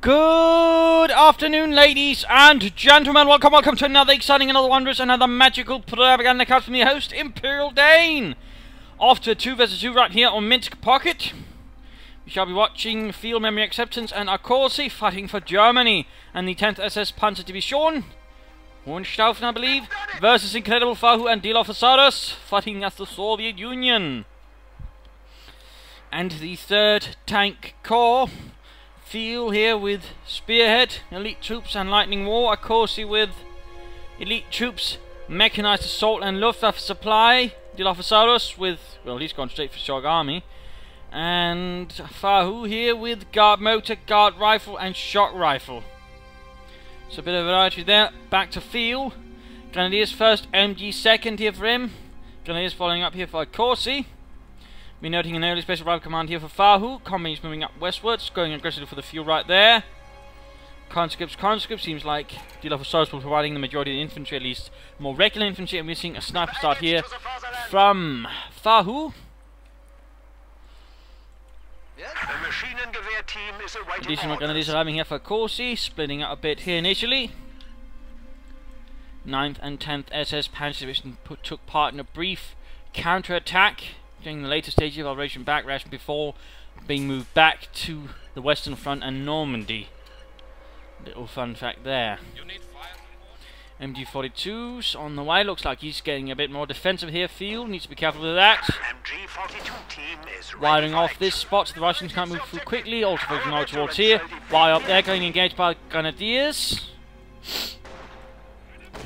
Good afternoon, ladies and gentlemen. Welcome to another exciting, another wondrous, another magical Propagandacast from your host, Imperial Dane. After 2 vs 2 right here on Minsk Pocket, we shall be watching Field Memory Acceptance and Akosi fighting for Germany and the 10th SS Panzer Division, Hohenstaufen, I believe, versus Incredible Fahu and Dilophosaurus fighting as the Soviet Union. And the 3rd Tank Corps, Field here with Spearhead, Elite Troops and Lightning War, Akosi with Elite Troops, Mechanized Assault and Luftwaffe Supply, Dilophosaurus with, well, he's gone straight for Shock Army, and Fahu here with Guard Motor, Guard Rifle and Shock Rifle. So a bit of variety there. Back to Field. Grenadiers first, MG second here for him. Grenadiers following up here for Akosi. We're noting an early special rifle command here for Fahu. Companies moving up westwards, going aggressively for the field right there. Conscripts. Seems like Dilophosaurus will be providing the majority of the infantry, at least more regular infantry. And we're seeing a sniper start here from Fahu. Additional grenadiers arriving here for Akosi, splitting out a bit here initially. 9th and 10th SS Panzer Division took part in a brief counter-attack during the later stages of Operation Backrash before being moved back to the Western Front and Normandy. Little fun fact there. MG42's on the way. Looks like he's getting a bit more defensive here. Field needs to be careful with that. Wiring off this spot so the Russians can't move too quickly. Also focusing out towards here. Wire up there, getting engaged by Grenadiers.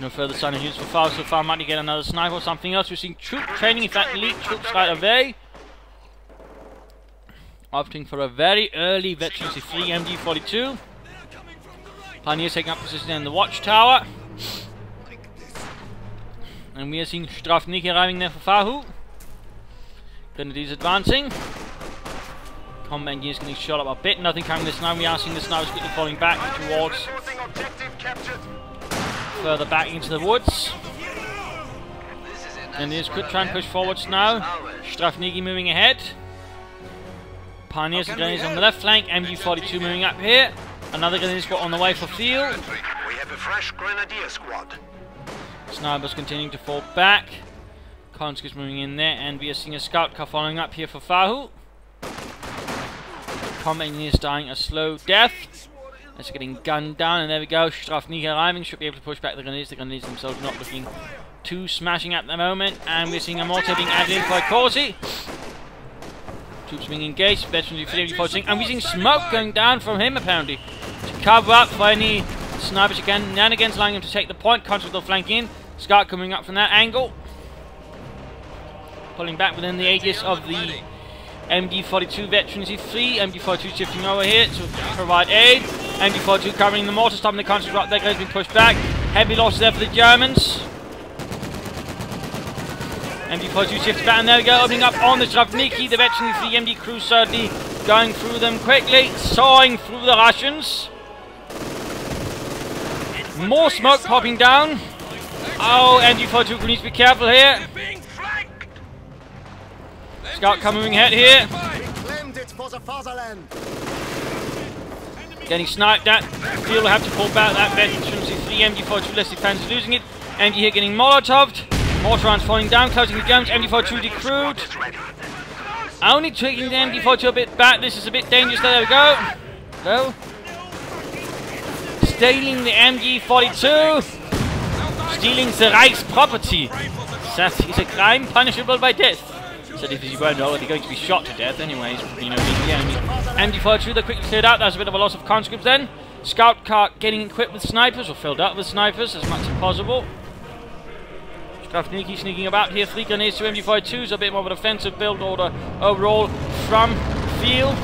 No further sign of use for Fahu so far. Might get another sniper or something else. We're seeing troop training. In fact, elite troops right away. Opting for a very early Veterancy 3 MG42. Pioneers taking up position in the watchtower. And we are seeing Strafniki arriving there for Fahu. Grenadiers advancing. Combat engineers getting shot up a bit. Nothing coming this time. We are seeing the snipers quickly falling back towards further back into the woods. Grenadiers could try and push forwards now. Strafniki moving ahead. Pioneers and Grenadiers on the left flank. MG42 moving up here. Another Grenadier squad on the way for Field. We have a fresh Grenadier squad. Snipers continuing to fall back. Conscripts moving in there, and we are seeing a scout car following up here for Fahu. Combat engineers dying a slow death. That's getting gunned down, and there we go. Strafniki arriving, should be able to push back the Grenadiers. The Grenadiers themselves not looking too smashing at the moment, and we're seeing a mortar being added in for Akosi. Troops being engaged, veterans focusing, and we're seeing smoke going down from him apparently to cover up for any snipers again. Nanigans allowing him to take the point. Conscripts will flank in. Scout coming up from that angle. Pulling back within the aegis of the MG42 Veterancy 3. MG42 shifting over here to provide aid. MG42 covering the mortar, stopping the conscripts right there. Has been pushed back. Heavy losses there for the Germans. MG42 shifts back, and there we go, opening up on the Strafniki. The Veterancy 3 MG crew certainly going through them quickly, sawing through the Russians. More smoke popping down. Oh, MG42 needs to be careful here. Scout coming ahead here. Getting sniped at. Field will have to pull back that Veterancy 3 MG42 less defense, losing it. MG here getting molotoved. Mortar rounds falling down, closing the Germans. MG42 decrewed. Only tweaking the MG42 a bit back. This is a bit dangerous. There we go. Go. Stealing the MG42. Stealing the Reich's property. That is a crime punishable by death. So if you weren't already going to be shot to death anyways, you know, MG42, they're quickly cleared out. That's a bit of a loss of conscripts then. Scout car getting equipped with snipers, or filled up with snipers as much as possible. Strafniki sneaking about here. 3 Grenadiers to MG42s, a bit more of an offensive build order overall from Field.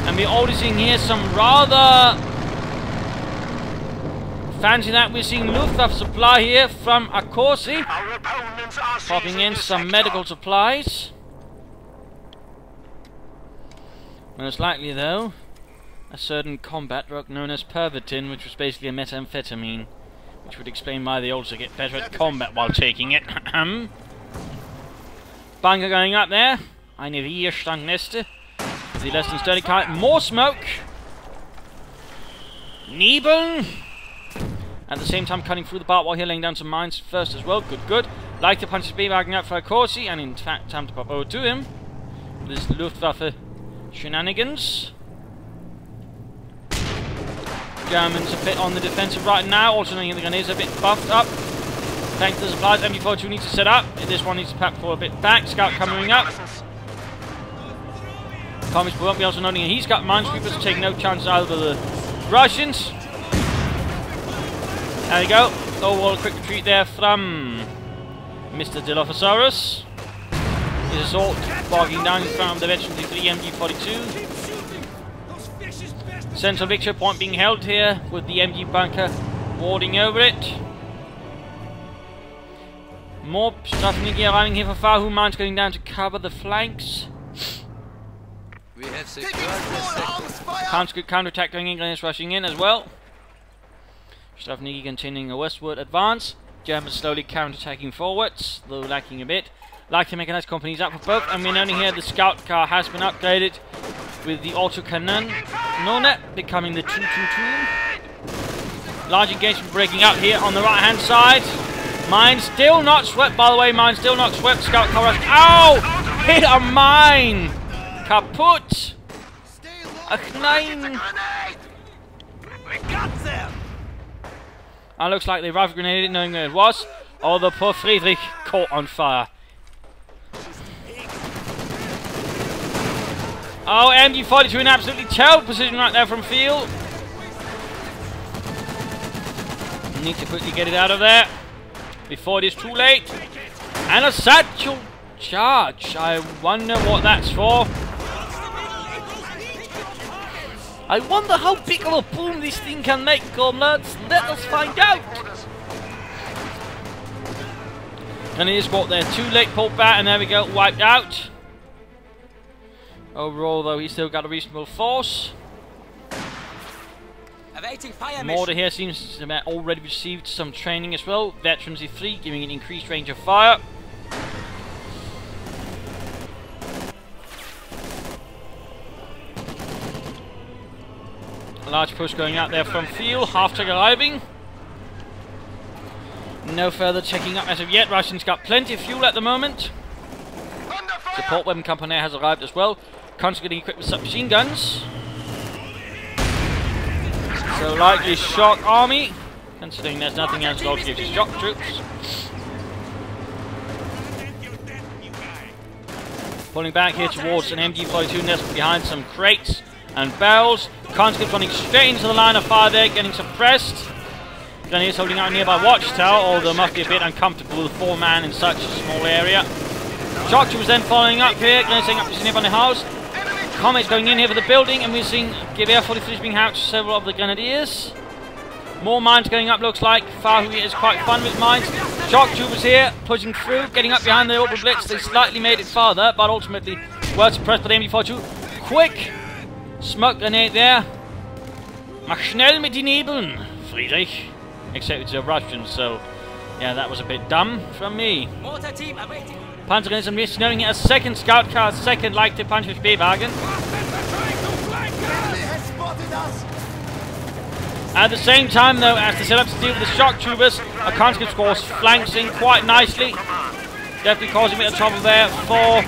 And we're already seeing here some rather fancy that. We're seeing Luftwaffe supply here from Akosi. Popping in some medical supplies. Most likely though, a certain combat drug known as Pervitin, which was basically a methamphetamine. Which would explain why they also get better at combat while taking it. Bunker going up there. Eine Widerstandsneste. The less than sturdy kind. More smoke. Nebeln! At the same time cutting through the barbed wire here, laying down some mines first as well. Good, good. Like to punch his bagging out for Akosi, and in fact time to pop over to him. This Luftwaffe shenanigans. Germans a bit on the defensive right now, also knowing the gun is a bit buffed up. Thanks to the supplies, MG42 needs to set up. This one needs to pack for a bit back. Scout coming up. Thomas won't be also noting he's got minesweepers, take no chances out of the Russians. There we go. Overall, a quick retreat there from Mr. Dilophosaurus. His assault bogging down in front of the veteran 3 MG42. Central victory point being held here with the MG bunker warding over it. More stuff arriving here for Fahu. Mines going down to cover the flanks. We have secured the counter-attack going in, Grenadiers rushing in as well. Stravniki continuing a westward advance. Germans slowly counter-attacking forwards, though lacking a bit. Like to mechanized companies up for both, and we're noting here the scout car has been upgraded with the autocannon Nona becoming the 222. Large engagement breaking up here on the right-hand side. Mine still not swept, by the way. Mine still not swept. Scout car rush. Ow! Hit a mine! Kaputt! Ach nein! Looks like they rifle grenaded it, knowing where it was. Oh, the poor Friedrich caught on fire. Oh, MG42 in absolutely terrible position right there from field. Need to quickly get it out of there before it is too late. And a satchel charge. I wonder what that's for. I wonder how big of a boom this thing can make, comrades. Let us find out. And it is got there too late, pulled back, and there we go, wiped out. Overall, though, he's still got a reasonable force. Mortar here seems to have already received some training as well. Veterans E3 giving it increased range of fire. A large push going out there from field, half-track arriving. No further checking up as of yet. Russians got plenty of fuel at the moment. Support weapon company has arrived as well. Constantly equipped with submachine guns. So likely shock army, considering there's nothing else to give to shock troops. Pulling back here towards an MG42 nestled behind some crates and barrels. Conscripts running straight into the line of fire there, getting suppressed. Grenadiers holding out a nearby watchtower, although must be a bit uncomfortable with 4-man in such a small area. Shock troops then following up here, Grenadiers setting up nearby the house. Comets going in here for the building, and we're seeing Gewehr 43s being housed to several of the Grenadiers. More mines going up, looks like. Fahu is quite fun with mines. Shock troopers here, pushing through, getting up behind the orbital blitz. They slightly made it farther, but ultimately well suppressed by the MG42. Quick smoke grenade there. Mach schnell mit die Nebeln, Friedrich. Except it's a Russian, so yeah, that was a bit dumb from me. Panzergrenadiers are snowing a second scout car, second like the Panzer Spähwagen. At the same time, though, as the setup to deal with the shock troopers, a conscript squad flanks in quite nicely. Definitely causing a bit of trouble there for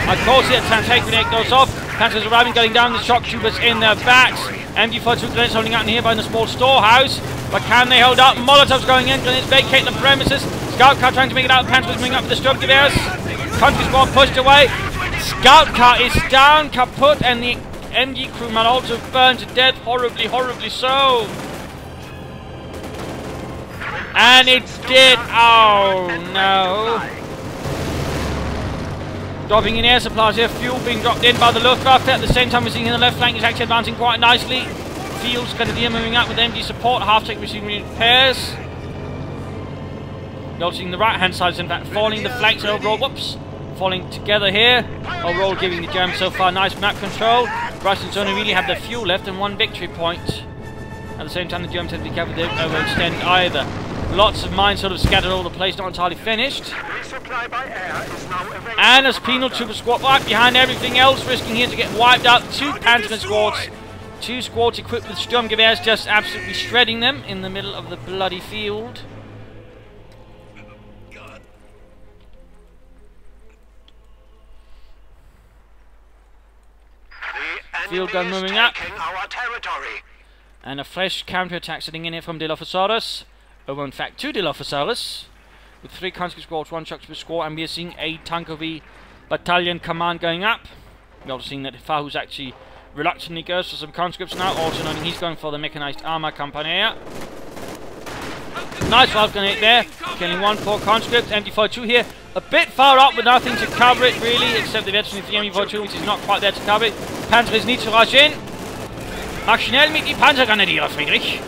Akosi. A tank grenade goes off. Panzers arriving, getting down the shock troopers in their backs. MG42 grenades holding out in here by the small storehouse. But can they hold up? Molotovs going in, grenades vacate the premises. Scout car trying to make it out. Panzers coming up with destructive airs. Country squad pushed away. Scout car is down, kaput, and the MG crewman also burned to death. Horribly, horribly so. And it did. Oh no. Dropping in air supplies here. Fuel being dropped in by the Luftwaffe. At the same time, we're seeing in the left flank is actually advancing quite nicely. Fields Grenadier moving out with MG support. Half-tank machinery repairs. Noticing the right-hand side is in fact falling. The flanks are overall, whoops, falling together here. Overall giving the Germans so far nice map control. Russians only really have their fuel left and one victory point. At the same time, the Germans have to be careful they don't overextend either. Lots of mines sort of scattered all over the place, not entirely finished. And as penal trooper squad right behind everything else, risking here to get wiped out. 2 Panzer squads 2 squads equipped with Sturmgewehrs just absolutely shredding them in the middle of the bloody field. Field gun moving up. And a fresh counterattack sitting in here from Dilophosaurus. Over in fact 2 Dilophosaurus. With 3 conscript squads, 1 shock per squad, and we are seeing a Tankovi battalion command going up. We're also seeing that Fahu's actually reluctantly goes for some conscripts now, also knowing he's going for the mechanized armor company. Nice valve grenade there, killing 1 poor conscript. MG42 here, a bit far up with nothing to cover it really, except the veteran of the MG42, which is not quite there to cover it. Panzer needs to rush in. Mach schnell mit die Panzergrenadiere, Friedrich.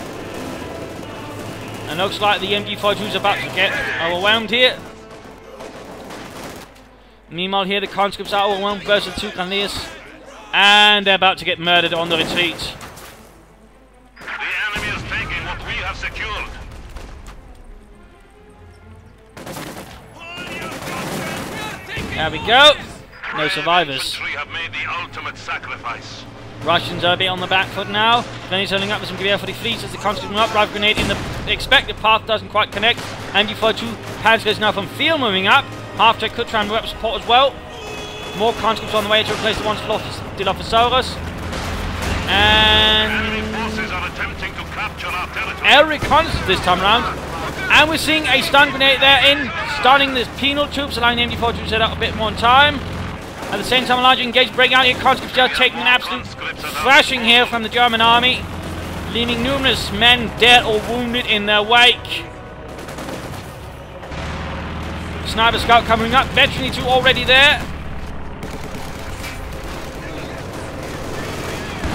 And looks like the MG42 is about to get overwhelmed here. Meanwhile here the conscripts are overwhelmed versus the 2 grenadiers. And they're about to get murdered on the retreat. The enemy is taking what we have secured. There we go. No survivors. We have made the ultimate sacrifice. Russians are a bit on the back foot now. Then he's holding up with some gewehr for the fleets as the conscript move up. Rifle grenade in the expected path doesn't quite connect. MG42 Panzer is now from field moving up. Half-Track could try and move up support as well. More conscripts on the way to replace the ones lost Dilophosaurus. And air reconnaissance this time around. And we're seeing a stun grenade there in, stunning the penal troops, allowing the MG42 to set up a bit more time. At the same time, a larger engaged breaking out here. Conscripts just taking an absolute thrashing here from the German army, leaving numerous men dead or wounded in their wake. Sniper scout coming up, veteran 2 already there.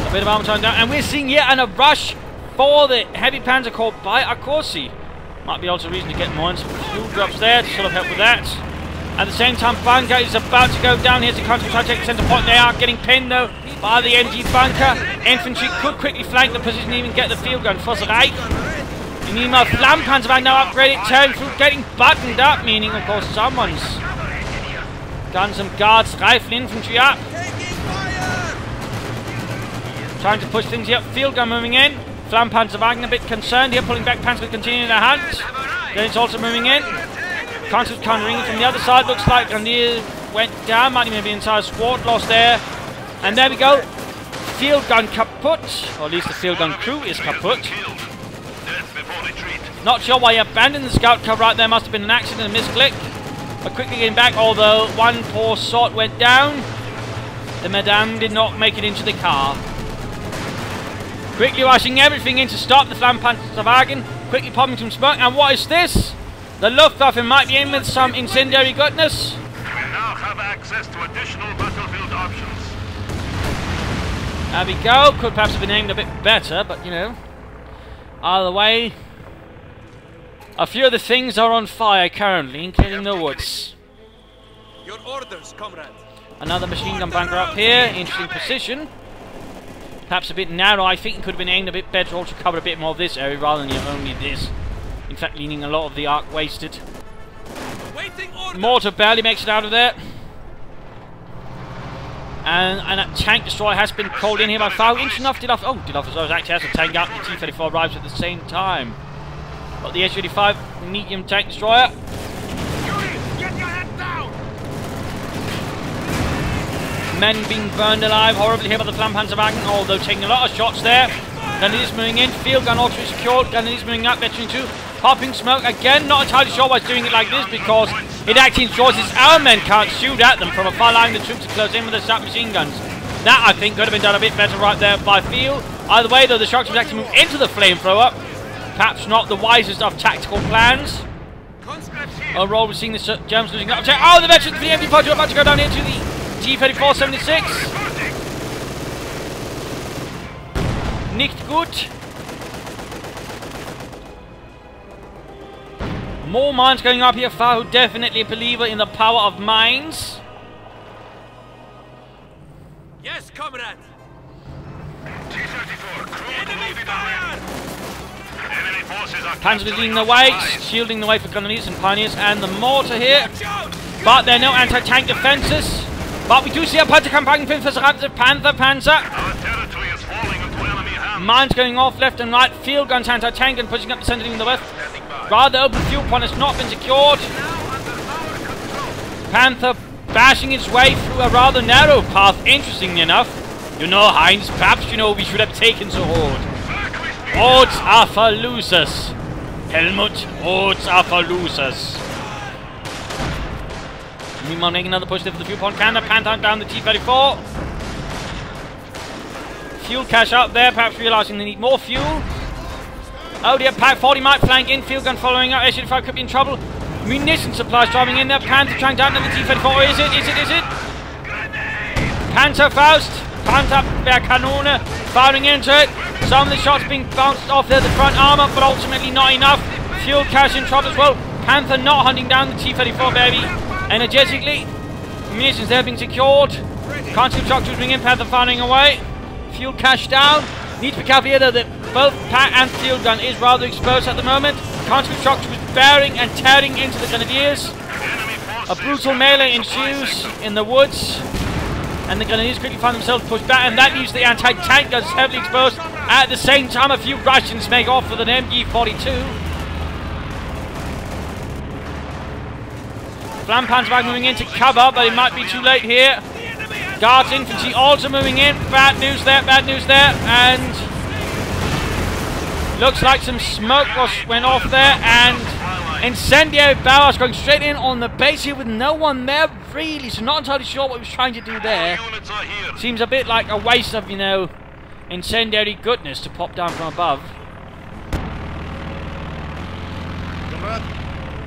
A bit of armor time down, and we're seeing yet a rush for the heavy panzer corps by Akosi. Might be also a reason to get more fuel drops there to sort of help with that. At the same time, bunker is about to go down. Here's the conscript trying to take the center point. They are getting pinned though by the MG bunker. Infantry could quickly flank the position, even get the field gun. Fosserei. And meanwhile, Flammenpanzer now upgraded, turning through, getting buttoned up, meaning of course someone's got some guards, rifle infantry up. Trying to push things here. Field gun moving in. Flammenpanzer a bit concerned here, pulling back. Panzer continuing their hunt. Then it's also moving in. Conscripts countering from the other side. Looks like Grenadier went down. Might even be the entire squad lost there. And there we go. Field gun kaput. Or at least the field gun crew is kaput. Not sure why he abandoned the scout cover right there. Must have been an accident, a misclick. But quickly getting back, although 1 poor sort went down. The Madame did not make it into the car. Quickly rushing everything in to stop the Flammenpanzerwagen. Quickly popping some smoke. And what is this? The Luftwaffe might be in with some incendiary goodness. We now have access to additional battlefield options. There we go. Could perhaps have been aimed a bit better, but you know. Either way, a few of the things are on fire currently, including the woods. Your orders, comrade. Another machine gun bunker up here. Interesting position. Perhaps a bit narrow. I think it could have been aimed a bit better, or to cover a bit more of this area rather than only this. In fact, leaving a lot of the arc wasted. Mortar barely makes it out of there. And a tank destroyer has been called in here by Fahu. Interesting enough, Dilophosaurus actually has a tank out. The T-34 arrives at the same time. Got the S-35 medium tank destroyer. Get your head down! Men being burned alive horribly here by the Flammenpanzerwagen, although taking a lot of shots there. Grenadiers moving in, field gun also secured. Grenadiers moving up, veteran 2. Popping smoke again, not entirely sure why it's doing it like this, because it actually ensures its own men can't shoot at them from a far line. The troops are close in with their submachine guns. That, I think, could have been done a bit better right there by field. Either way, though, the shock troops actually move into the flamethrower. Perhaps not the wisest of tactical plans. Overall, we're seeing the Germans losing up. Oh, the veterans for the MG42 are about to go down here to the T-34-76. Nicht gut. More mines going up here. Fahu definitely a believer in the power of mines. Yes, comrade. T-34, enemy fire! Enemy forces are Panzer leading the way, shielding the way for Grenadiers and Pioneers, and the mortar here. But there are no anti-tank defenses. But we do see a Panzerkampfwagen für Panzer. Our territory is falling into enemy Mines going off left and right. Field guns, anti-tank and pushing up the centre in the west. Rather open fuel point has not been secured. Panther bashing its way through a rather narrow path, interestingly enough. You know, Heinz, perhaps you know we should have taken the Horde. Hordes are for losers. Helmut, hordes are for losers. Meanwhile, making another push there for the fuel point. Panther down the T-34. Fuel cache out there, perhaps realising they need more fuel. Oh dear, Pack 40 might flank in. Field gun following up. SU-5 could be in trouble. Munition supplies driving in there. Panther trying down to the T-34. Is it? Panther Faust. Panther der Kanone. Firing into it. Some of the shots being bounced off there, the front armour, but ultimately not enough. Fuel cache in trouble as well. Panther not hunting down the T-34, baby. Energetically. Munitions there being secured. Can't see trucks moving in. Panther firing away. Fuel cache down. Need to be careful here though that both Pack and field gun is rather exposed at the moment. Can't see trucks was bearing and tearing into the Grenadiers. A brutal melee ensues in the woods. And the Grenadiers quickly find themselves pushed back, and that leaves the anti-tank guns heavily exposed. At the same time, a few Russians make off with an MG-42. Flampanzer back moving in to cover, but it might be too late here. Guards infantry also moving in. Bad news there, and looks like some smoke went off there, and incendiary barrage going straight in on the base here with no one there really, so not entirely sure what he was trying to do there. Seems a bit like a waste of, you know, incendiary goodness to pop down from above.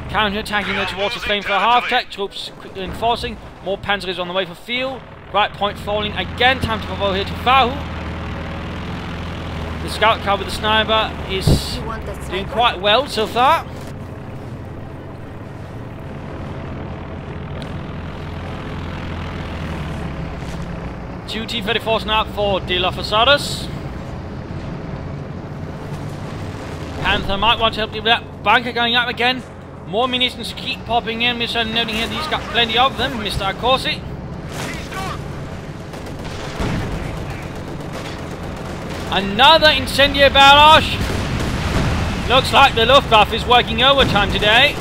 Counter-attacking there towards the flamethrower half-tech. Troops quickly enforcing. More panzers on the way for field. Right point falling again. Time to pop over here to Fahu. The scout car with the sniper is doing quite well so far. Two T-34s now for Dilophosaurus. Panther might want to help you with that. Bunker going up again. More munitions keep popping in. Mr. noting here that he's got plenty of them. Mr. Akosi. Another incendiary barrage. Looks like the Luftwaffe is working overtime today.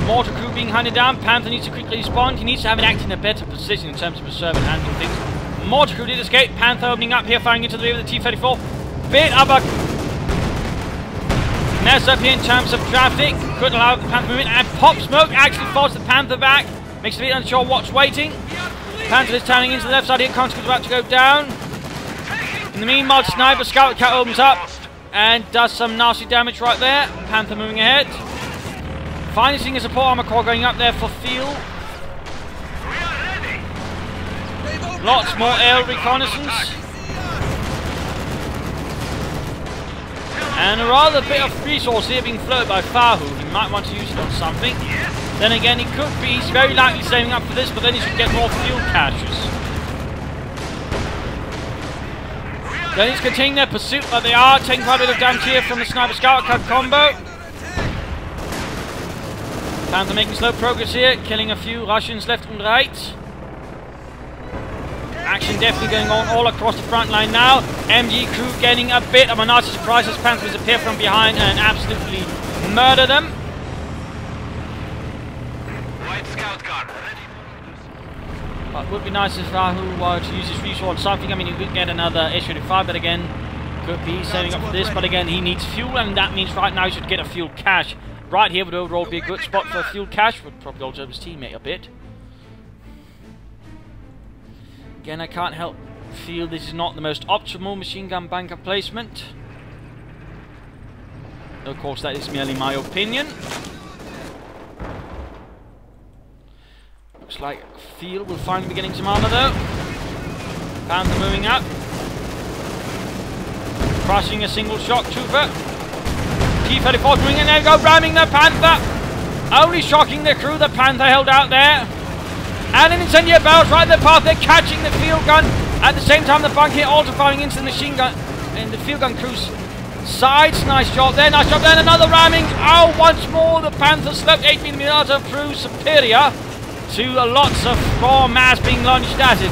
Mortar crew being hunted down. Panther needs to quickly respond. He needs to have it act in a better position in terms of preserve and handle things. Mortar crew did escape. Panther opening up here, firing into the rear of the T-34. Bit of a mess up here in terms of traffic. Couldn't allow the Panther movement. And pop smoke actually forced the Panther back. Makes it a bit unsure what's waiting. Panther is turning into the left side here. Conscript's about to go down. In the meanwhile, Sniper Scout Cat opens up and does some nasty damage right there. Panther moving ahead. Finally seeing a support armor core going up there for field. Lots more air reconnaissance. And a rather bit of resource here being flowed by Fahu. He might want to use it on something. Then again, he could be. He's very likely saving up for this, but then he should get more fuel caches. Then he's continuing their pursuit, but they are taking quite a bit of damage here from the Sniper Scout Cut combo. Panther making slow progress here, killing a few Russians left and right. Action definitely going on all across the front line now. MG crew getting a bit of a nasty surprise as Panthers appear from behind and absolutely murder them. White scout car. But it would be nice if Fahu were to use his resource on something. I mean, he could get another SU-5, but again, could be saving up for this. But again, he needs fuel, and that means right now he should get a fuel cache. Right here would overall be a good spot for a fuel cache. Would probably alter his teammate a bit. Again, I can't help feel this is not the most optimal machine gun bunker placement. Of course, that is merely my opinion. Looks like field will finally be getting some armor though. Panther moving up. Crushing a single shock trooper. T-34 moving in, there we go, ramming the Panther. Only shocking the crew, the Panther held out there. And an incendiary barrage right in the path, they're catching the field gun. At the same time, the bunker also firing into the machine gun and the field gun crew's sides. Nice job there, nice job there, and another ramming. Oh, once more, the Panther slipped 8mm proved superior to lots of raw mass being launched at it.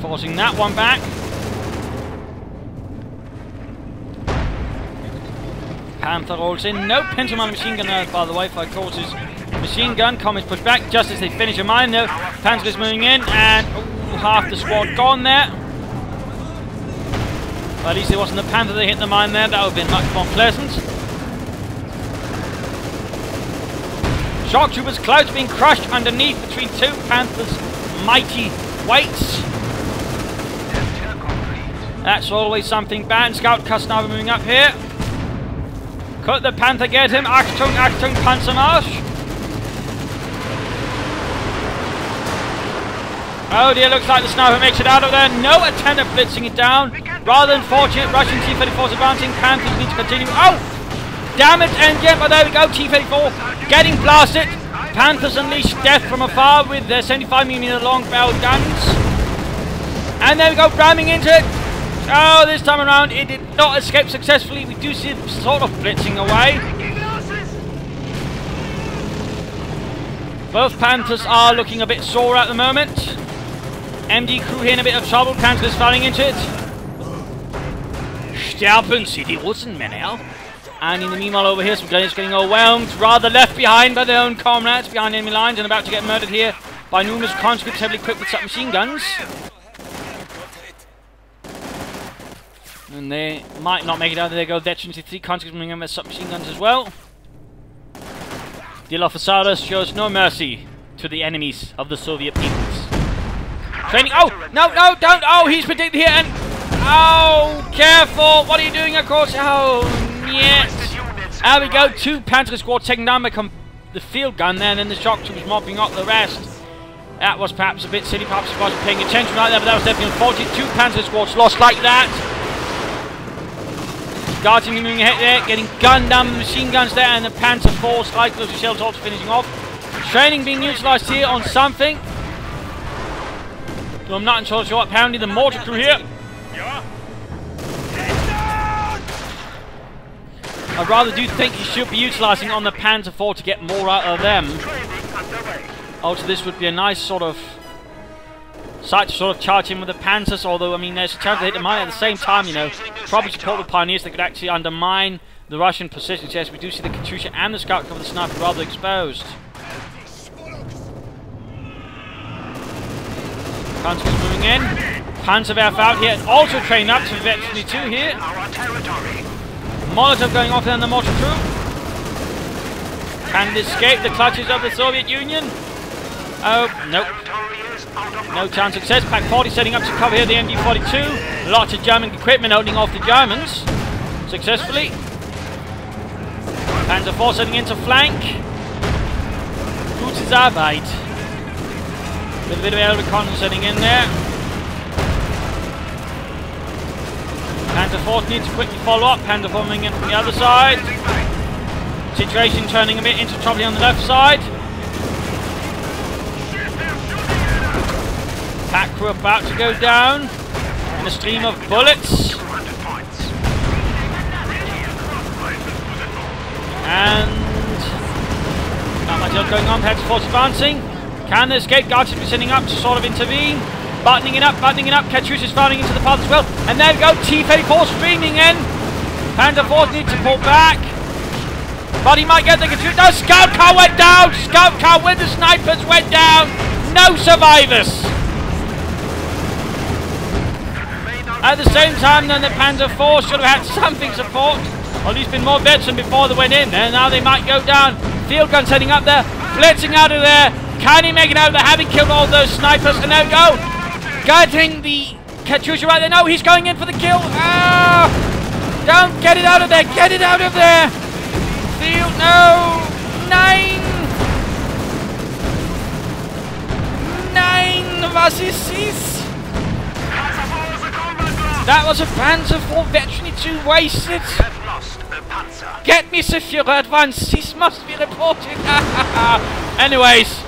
Forcing that one back. Panther rolls in. No Pentaman machine gun there, by the way, for Akosi's machine gun. Comets pushed back just as they finish a mine. No, Panther is moving in, and half the squad gone there. But at least it wasn't the Panther that hit the mine there. That would have been much more pleasant. Shock troopers, clouds being crushed underneath between two Panthers' mighty weights. That's always something bad. Scout cuss now moving up here. Could the Panther get him? Achtung, Achtung, Panzermarsch. Oh dear, looks like the sniper makes it out of there. No attempt at blitzing it down. Rather unfortunate, Russian T-34's advancing. Panthers need to continue. Oh! Damage engine, but there we go. T-34 getting blasted. Panthers unleash death from afar with their 75mm long-barreled guns. And there we go, ramming into it. Oh, this time around it did not escape successfully. We do see it sort of blitzing away. Both Panthers are looking a bit sore at the moment. MD crew here in a bit of trouble. Panthers firing into it. Sterben Sie die Russen, Männer. And in the meanwhile over here, some guys getting overwhelmed. Rather left behind by their own comrades behind enemy lines and about to get murdered here by numerous conscripts heavily equipped with submachine guns. And they might not make it out. There go veterans, 3 conscripts moving in with submachine guns as well. Dilophosaurus shows no mercy to the enemies of the Soviet peoples. Training. Oh, no, no, don't. Oh, he's predicted here and... Oh, careful. What are you doing, of course? Oh, yes. There we go. 2 Panther squads taken down by the field gun there, and then the shock troop was mopping up the rest. That was perhaps a bit silly. Perhaps I wasn't paying attention right there, but that was definitely unfortunate. 2 Panther squads lost like that. Guardian moving ahead there, getting gunned down with machine guns there, and the Panther force right close to shell tops finishing off. Training being utilised here on something. So I'm not entirely sure. Apparently the mortar crew here. I rather do think you should be utilising on the Panther 4 to get more out of them. Also, this would be a nice sort of site to sort of charge in with the Panthers, although, I mean, there's a chance to hit the mine at the same time, you know. Probably support the Pioneers that could actually undermine the Russian positions. Yes, we do see the Katyusha and the Scout cover the sniper rather exposed. Panzer's moving in. Panzerwerfer out here and also trained up to Vet 22 here. Molotov going off there on the mortar crew. Can it escape the clutches of the Soviet Union? Oh, nope. No chance of success. Pack 40 setting up to cover here the MD-42. Lots of German equipment holding off the Germans. Successfully. Panzer 4 setting into flank. Gute Arbeit. With a bit of air recon setting in there. Panzer 4 needs to quickly follow up. Panzer 4 moving in from the other side. Situation turning a bit into trouble on the left side. Pack crew about to go down in a stream of bullets. And not much else going on. Panzer 4's advancing. Can the escape guards be sending up to sort of intervene? Buttoning it up, buttoning it up. Katyusha is firing into the path as well. And there we go. T-34 streaming in. Panzer 4 needs to pull back. But he might get the Katyusha. No, scout car went down. Scout car with the snipers went down. No survivors. At the same time, then the Panzer 4 should have had something support. Or at least been more vets than before they went in. And now they might go down. Field gun heading up there. Blitzing out of there. Can he make it out of there? Having killed all those snipers. And there we go. Getting the Katyusha right there. No, he's going in for the kill. Ah! Don't get it out of there. Get it out of there. Field. No. 9. Was ist dies? That was a Panzer 4 veteran 2 wasted. Get me Führer advance. This must be reported. Anyways.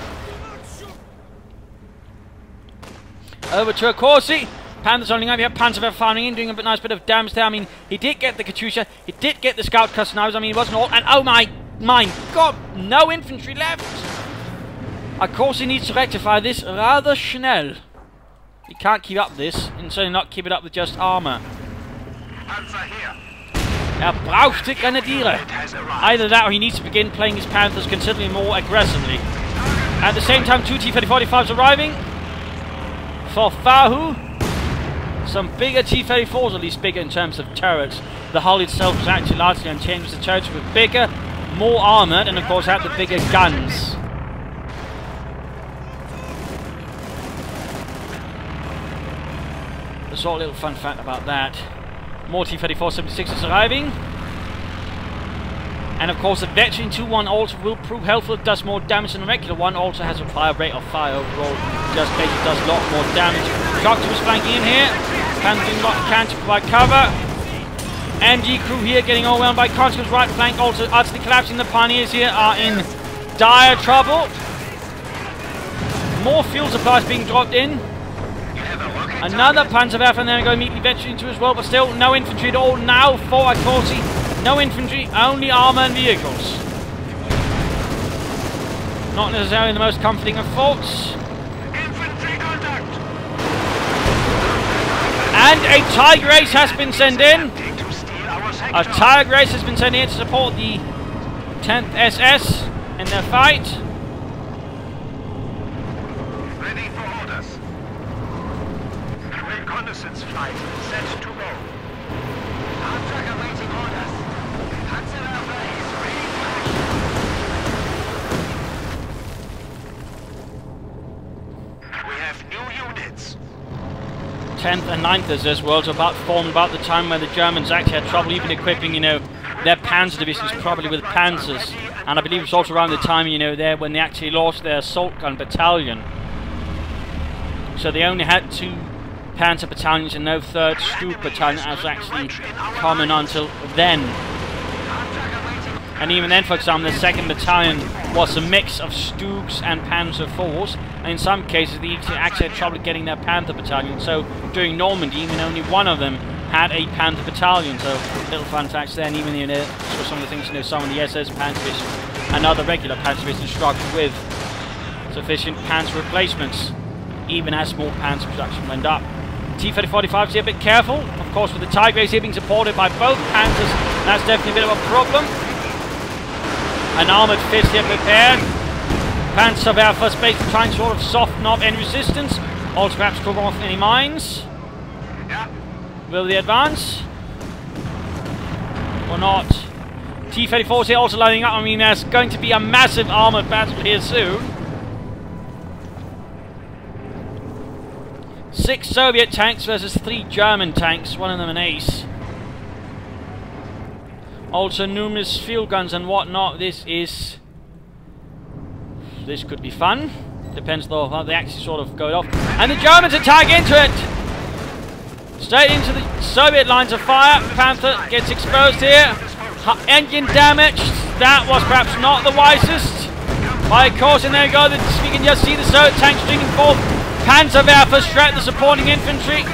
Over to Akosi. Panthers holding over here. Panzerwerfer firing in, doing a nice bit of damage there. I mean, he did get the Katyusha. He did get the Scout Customers. I mean, it wasn't all. And oh my God, no infantry left. Akosi needs to rectify this rather schnell. He can't keep up this, and certainly not keep it up with just armor. Braucht Grenadiere. Either that or he needs to begin playing his Panthers considerably more aggressively. At the same time, 2 T-34s arriving. For Fahu, some bigger T-34s, at least bigger in terms of turrets. The hull itself was actually largely unchanged. The turrets were bigger, more armoured, and of course had the bigger guns. A sort of little fun fact about that. More T-34-76s arriving. And of course the veteran 2-1 also will prove helpful. It does more damage than the regular one. Also has a higher rate of fire overall. Just basically does a lot more damage. Shock 2 is flanking in here. Panther doing what can to provide cover. MG crew here getting overwhelmed by Conscript's right flank. Also utterly collapsing. The Pioneers here are in dire trouble. More fuel supplies being dropped in. Another Panzerwerfer, and then we go immediately veteran 2 as well, but still no infantry at all now for Akosi. No infantry, only armour and vehicles. Not necessarily the most comforting of thoughts. Infantry contact. And a Tiger Ace has been sent in. A Tiger Ace has been sent in to support the 10th SS in their fight. Ready for orders. Reconnaissance flight set to go. Our tracker waiting orders. Panzerwerfer is ready for action. We have new units. 10th and 9th as well, so formed about the time where the Germans actually had trouble even equipping, you know, their Panzer divisions properly with Panzers. And I believe it was also around the time, you know, there when they actually lost their assault gun battalion. So they only had 2 Panzer battalions and no 3rd Stug battalion as was actually common until then. And even then, for example, the 2nd battalion was a mix of Stugs and Panzer IVs, and in some cases they actually had trouble getting their Panther battalion. So during Normandy, even only one of them had a Panther battalion. So little fun facts there, and even you know, so some of the things, you know, some of the SS Panzer divisions and other regular Panzer divisions struggled with sufficient Panzer replacements, even as more Panzer production went up. T-35s here a bit careful, of course, with the Tiger Ace here being supported by both Panzers. That's definitely a bit of a problem. An armoured fist here prepared. Panzerwerfer basically trying to sort of soften up any resistance. Also perhaps cook off any mines. Will they advance? Or not? T-34s here also lining up. I mean, there's going to be a massive armoured battle here soon. 6 Soviet tanks versus 3 German tanks, one of them an ace. Also numerous field guns and whatnot. This could be fun. Depends though how they actually sort of go off. And the Germans attack into it! Straight into the Soviet lines of fire. Panther gets exposed here. Engine damaged. That was perhaps not the wisest. By course, and there we go. We can just see the Soviet tanks stringing forth. Panzerwerfer straight the supporting infantry.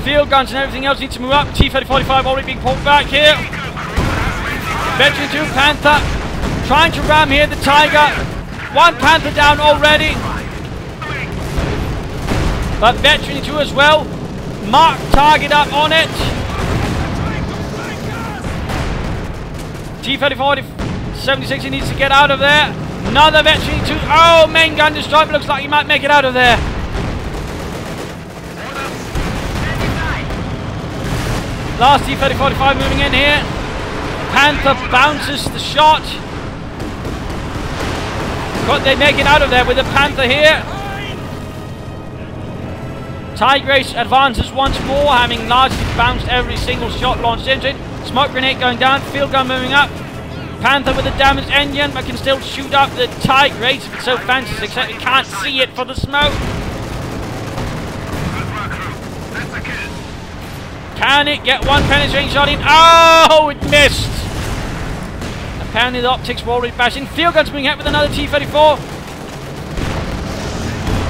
Field guns and everything else need to move up. T-35 already being pulled back here. Veteran 2 Panther trying to ram here the Tiger. 1 Panther down already. But Veteran 2 as well. Mark target up on it. T-34-76 he needs to get out of there. Another Veteran 2. Oh, main gun destroyed. Looks like he might make it out of there. Last T-35 moving in here. Panther bounces the shot. Could they make it out of there with the Panther here? Tiger Ace advances once more, having largely bounced every single shot launched into it. Smoke grenade going down, field gun moving up. Panther with a damaged engine, but can still shoot up the Tiger Ace if it's so fancy, except you can't see it for the smoke. Can it get 1 penetrating shot in? Oh, it missed! Apparently the optics were already bashing. Field guns moving out with another T-34.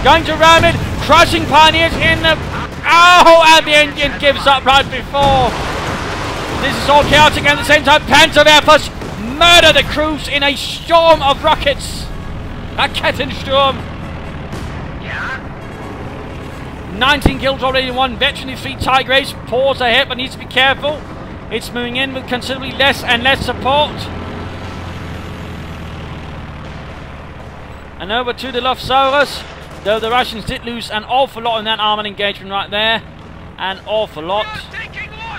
Going to ram it. Crushing Pioneers in the... Oh, and the engine gives up right before. This is all chaotic, and at the same time Panzerwerfers murder the crews in a storm of rockets. Raketensturm. Yeah? 19 kills already in one veteran in 3 Tigers. Paws ahead, but needs to be careful. It's moving in with considerably less and less support. And over to the Dilophosaurus. Though the Russians did lose an awful lot in that armoured engagement right there. An awful lot.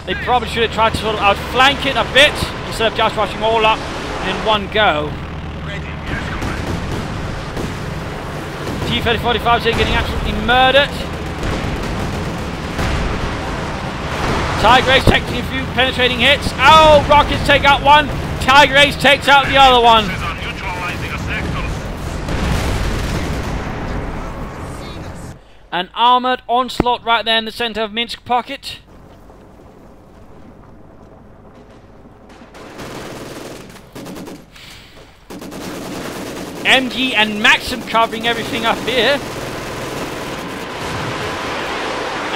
They probably should have tried to sort of outflank it a bit instead of just rushing all up in one go. T-3045 here getting absolutely murdered. Tiger Ace taking a few penetrating hits. Oh, rockets take out one. Tiger Ace takes out the other one. An armoured onslaught right there in the centre of Minsk pocket. MG and Maxim covering everything up here.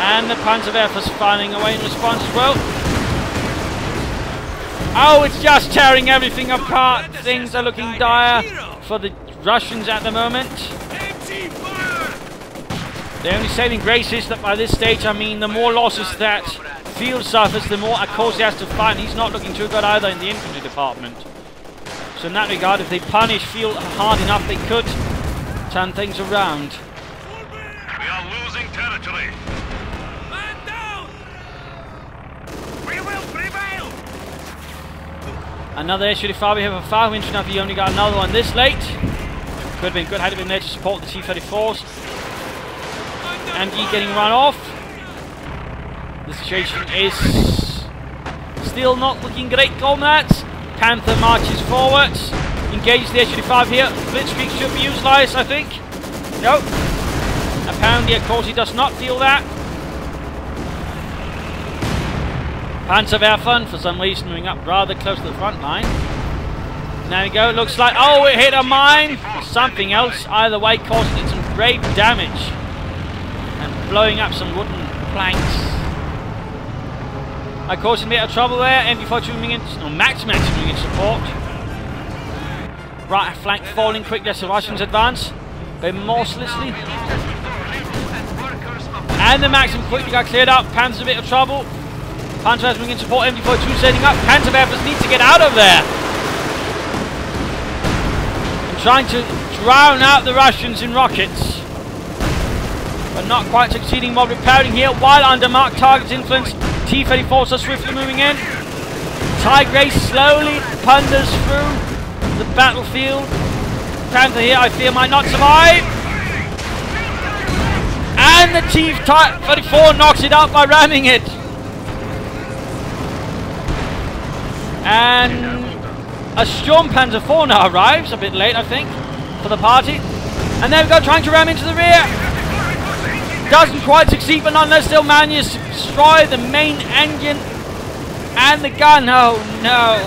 And the Panzerwerfer's firing away in response as well. Oh, it's just tearing everything apart. Things are looking dire for the Russians at the moment. The only saving grace is that by this stage, I mean, the more losses that field suffers, the more Akosi has to fight. He's not looking too good either in the infantry department. So in that regard, if they punish field hard enough, they could turn things around. We are losing territory. Man down! We will prevail! Another SU-35 we have a Fahu. Interesting enough, he only got another one this late. Could have been good had it been there to support the T-34s. MG getting run off. The situation is still not looking great, comrades. Panther marches forwards. Engage the SU-35 here. Blitzkrieg should be utilised, I think. Nope. Apparently, Akosi does not feel that. Panzerwerfer, for some reason, moving up rather close to the front line. There we go. Looks like, oh, it hit a mine. Or something else. Either way, causing it some grave damage. And blowing up some wooden planks. I caused a bit of trouble there. MV42 moving in, or Maxim moving in support. Right flank falling quickly as the Russians advance. Very mercilessly. And the Maxim quickly got cleared up. Panzer's a bit of trouble. Panzer's moving in support. MV42 setting up. Panzerwerfers need to get out of there. And trying to drown out the Russians in rockets. But not quite succeeding while repairing here. While under marked target's influence, T-34s are swiftly moving in. Tiger Ace slowly ponders through the battlefield. Panther here, I fear, might not survive. And the T-34 knocks it out by ramming it. And a Sturmpanzer 4 now arrives, a bit late, I think, for the party. And there we go, trying to ram into the rear. Doesn't quite succeed, but nonetheless still manages to destroy the main engine and the gun. Oh no.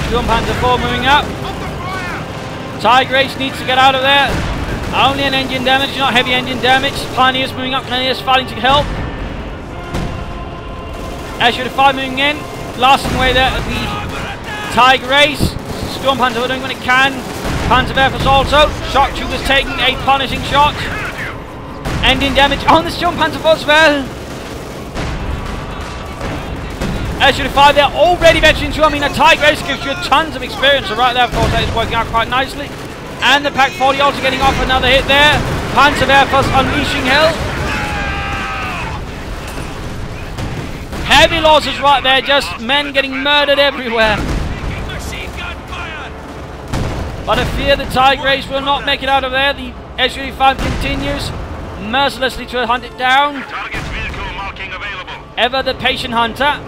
Sturmpanzer 4 moving up. Tiger Ace needs to get out of there. Only an engine damage, not heavy engine damage. Pioneers moving up, Pioneers fighting to help. SU-5 moving in. Blasting away there at the Tiger Ace. Sturmpanzer doing what it can. Panzerwerfers also. Shock troopers taking a punishing shot. Engine damage on the Sturmpanzer as well. SU-5 there already veteran too. I mean, a Tiger Ace gives you tons of experience. So right there, of course, that is working out quite nicely. And the Pack 40 also getting off another hit there. Panzerwerfers unleashing hell. Heavy losses right there. Just men getting murdered everywhere. But I fear the Tiger Ace will not make it out of there. The SU-5 continues mercilessly to hunt it down. Target vehicle marking available. Ever the patient hunter.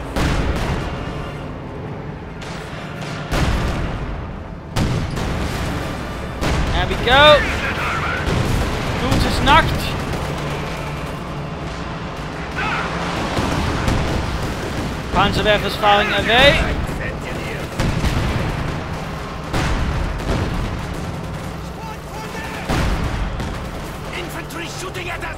There we go. Boots is knocked. Panzerwerfers firing away. Shooting at us!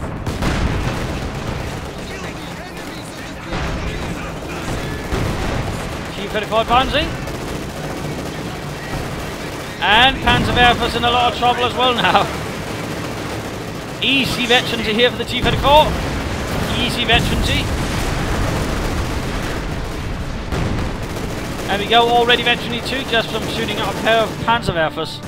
T-34 advancing. And Panzerwerfer's in a lot of trouble as well now. Easy veterancy here for the T-34. Easy veterancy. There we go, already veterancy 2 just from shooting out a pair of Panzerwerfers.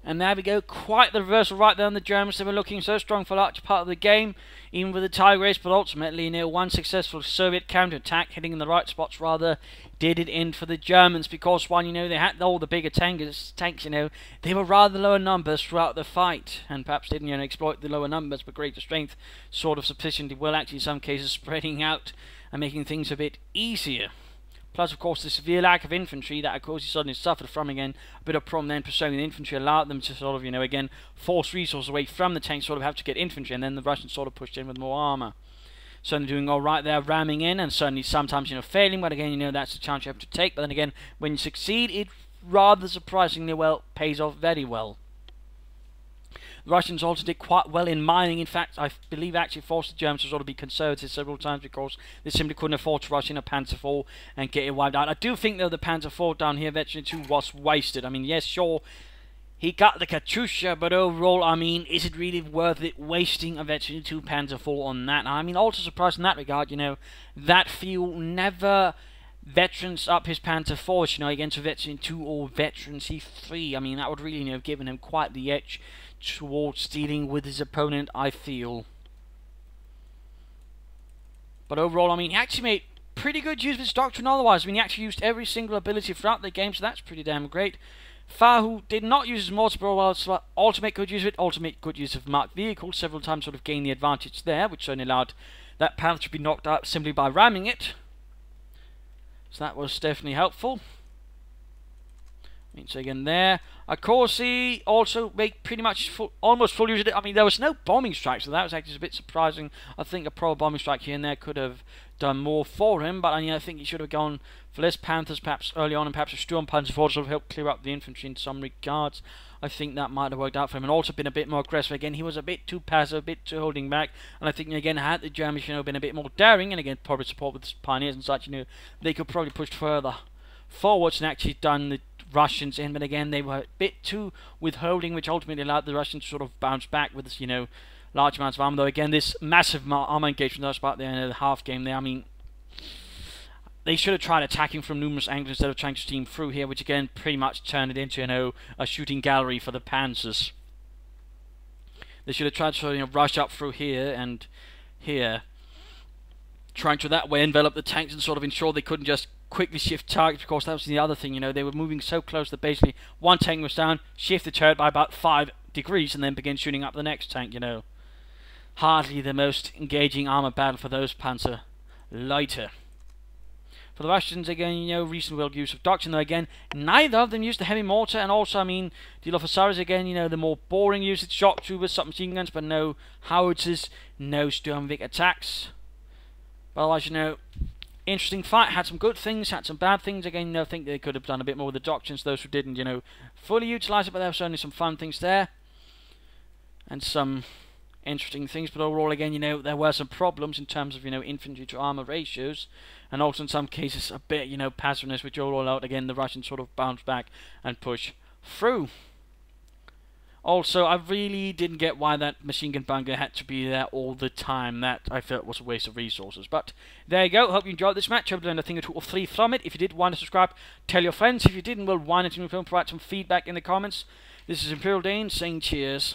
And there we go, quite the reversal right there on the Germans. They were looking so strong for a large part of the game, even with the tie race, but ultimately, you know, one successful Soviet counterattack, hitting in the right spots rather, did it in for the Germans, because while, you know, they had all the bigger tanks, you know, they were rather lower numbers throughout the fight, and perhaps didn't, you know, exploit the lower numbers, but greater strength sort of sufficiently well, actually in some cases spreading out and making things a bit easier. Plus, of course, the severe lack of infantry that Akosi suddenly suffered from, again, a bit of problem then pursuing the infantry allowed them to sort of, you know, again, force resources away from the tanks, sort of have to get infantry, and then the Russians sort of pushed in with more armour. Certainly doing alright there, ramming in, and certainly sometimes, you know, failing, but again, you know, that's the chance you have to take, but then again, when you succeed, it rather surprisingly well pays off very well. The Russians also did quite well in mining. In fact, I believe actually forced the Germans to sort of be conservative several times because they simply couldn't afford to rush in a Panzer IV and get it wiped out. I do think, though, the Panzer IV down here, Veteran 2, was wasted. I mean, yes, sure, he got the Katyusha, but overall, I mean, is it really worth it wasting a Veteran 2 Panzer IV on that? I mean, also surprised in that regard, you know, that field never veterans up his Panzer IV, you know, against a Veteran 2 or Veteran C3. I mean, that would really, you know, have given him quite the edge towards dealing with his opponent, I feel. But overall, I mean, he actually made pretty good use of his doctrine otherwise. I mean, he actually used every single ability throughout the game, so that's pretty damn great. Fahu did not use his mortar well, so also make good use of it, also make good use of marked vehicles, several times sort of gained the advantage there, which certainly allowed that Panther to be knocked out simply by ramming it. So that was definitely helpful. So again there, Akosi also made pretty much almost full use of it. I mean, there was no bombing strike, so that was actually a bit surprising. I think a pro bombing strike here and there could have done more for him, but I mean, I think he should have gone for less Panthers perhaps early on, and perhaps a Sturm Panzer IV to sort of help clear up the infantry in some regards. I think that might have worked out for him, and also been a bit more aggressive. Again, he was a bit too passive, a bit too holding back, and I think, again, had the Germans, you know, been a bit more daring, and again, probably support with the pioneers and such, you know, they could probably push further forwards and actually done the Russians in, but again, they were a bit too withholding, which ultimately allowed the Russians to sort of bounce back with this, you know, large amounts of armor. Though again, this massive armor engagement that was about the end of the half game there, I mean, they should have tried attacking from numerous angles instead of trying to steam through here, which again pretty much turned it into, you know, a shooting gallery for the Panzers. They should have tried to, you know, rush up through here and here, trying to that way envelop the tanks and sort of ensure they couldn't just quickly shift targets, because that was the other thing, you know, they were moving so close that basically one tank was down, shift the turret by about 5 degrees and then begin shooting up the next tank, you know. Hardly the most engaging armor battle for those Panzer lighter. For the Russians, again, you know, reasonable use of doctrine, though again, neither of them used the heavy mortar, and also, I mean, Dilophosaurus, again, you know, the more boring usage, shock troopers, submachine guns, but no howitzers, no Sturmwing attacks. But otherwise, you know, interesting fight, had some good things, had some bad things. Again, you know, I think they could have done a bit more with the doctrines, those who didn't, you know, fully utilise it, but there were certainly some fun things there. And some interesting things, but overall, again, you know, there were some problems in terms of, you know, infantry to armour ratios, and also in some cases a bit, you know, passiveness, which all out, again, the Russians sort of bounce back and push through. Also, I really didn't get why that machine gun bunker had to be there all the time. That I felt was a waste of resources. But there you go. Hope you enjoyed this match. Hope you learned a thing or two or three from it. If you did, why not subscribe? Tell your friends. If you didn't, well, why not provide some feedback in the comments. This is Imperial Dane saying cheers.